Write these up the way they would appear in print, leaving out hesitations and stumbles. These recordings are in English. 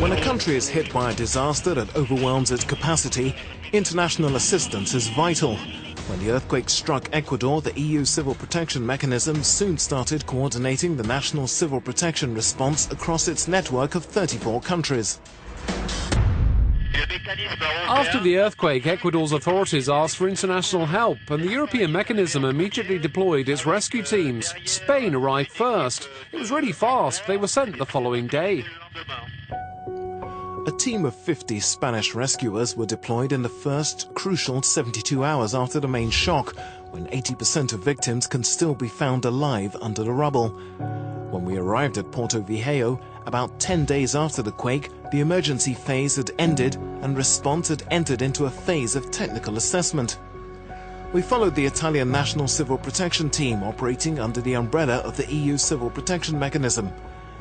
When a country is hit by a disaster that overwhelms its capacity, international assistance is vital. When the earthquake struck Ecuador, the EU Civil Protection Mechanism soon started coordinating the national civil protection response across its network of 34 countries. After the earthquake, Ecuador's authorities asked for international help, and the European mechanism immediately deployed its rescue teams. Spain arrived first. It was really fast. They were sent the following day. A team of 50 Spanish rescuers were deployed in the first crucial 72 hours after the main shock, when 80% of victims can still be found alive under the rubble. When we arrived at Porto Viejo, about 10 days after the quake, the emergency phase had ended and response had entered into a phase of technical assessment. We followed the Italian National Civil Protection Team operating under the umbrella of the EU Civil Protection Mechanism.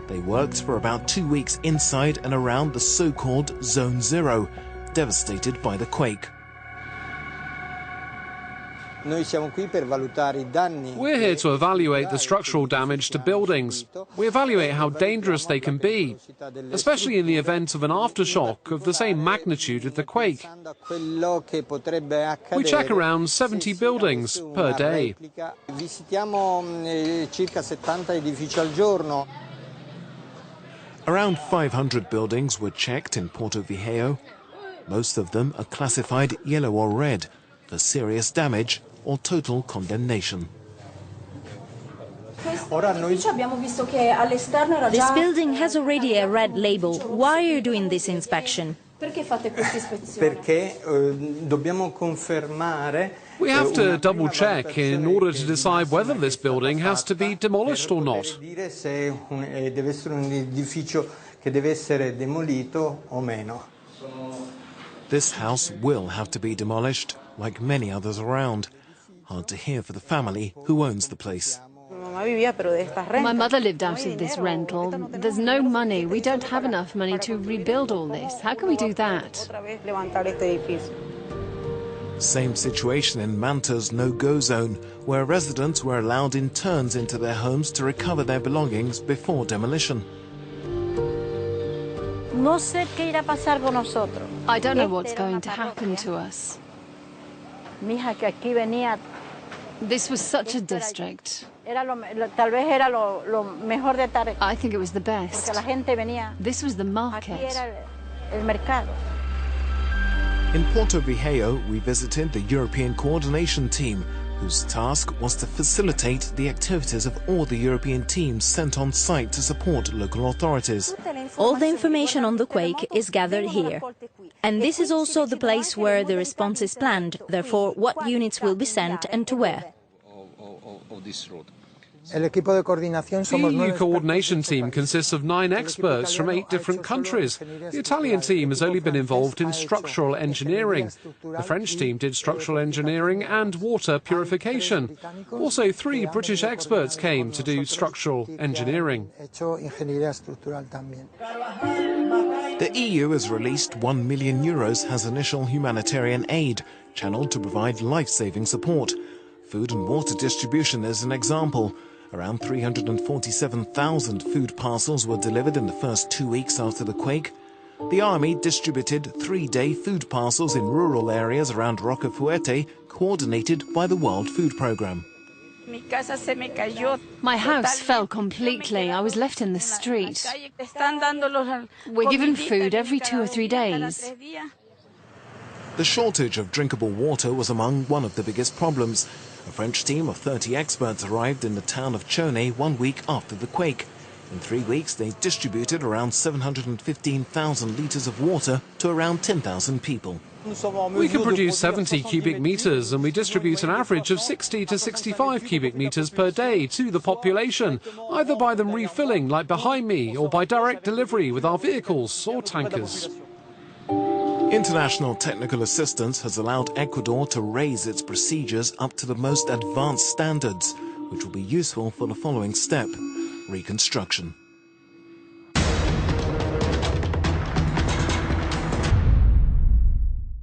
They worked for about 2 weeks inside and around the so-called Zone Zero, devastated by the quake. We're here to evaluate the structural damage to buildings. We evaluate how dangerous they can be, especially in the event of an aftershock of the same magnitude of the quake. We check around 70 buildings per day. Around 500 buildings were checked in Porto Viejo. Most of them are classified yellow or red for serious damage or total condemnation. This building has already a red label. Why are you doing this inspection? We have to double-check in order to decide whether this building has to be demolished or not. This house will have to be demolished, like many others around. Hard to hear for the family who owns the place. My mother lived out of this rental. There's no money. We don't have enough money to rebuild all this. How can we do that? Same situation in Manta's no-go zone, where residents were allowed in turns into their homes to recover their belongings before demolition. I don't know what's going to happen to us. This was such a district. I think it was the best. This was the market. In Porto Viejo, we visited the European Coordination Team, whose task was to facilitate the activities of all the European teams sent on site to support local authorities. All the information on the quake is gathered here. And this is also the place where the response is planned, therefore what units will be sent and to where. The EU coordination team consists of 9 experts from 8 different countries. The Italian team has only been involved in structural engineering. The French team did structural engineering and water purification. Also, 3 British experts came to do structural engineering. The EU has released €1 million as initial humanitarian aid, channeled to provide life-saving support. Food and water distribution is an example. Around 347,000 food parcels were delivered in the first 2 weeks after the quake. The army distributed 3-day food parcels in rural areas around Rocafuerte, coordinated by the World Food Programme. My house fell completely. I was left in the street. We're given food every 2 or 3 days. The shortage of drinkable water was among one of the biggest problems. A French team of 30 experts arrived in the town of Chone 1 week after the quake. In 3 weeks, they distributed around 715,000 litres of water to around 10,000 people. We can produce 70 cubic metres, and we distribute an average of 60 to 65 cubic metres per day to the population, either by them refilling, like behind me, or by direct delivery with our vehicles or tankers. International technical assistance has allowed Ecuador to raise its procedures up to the most advanced standards, which will be useful for the following step: reconstruction.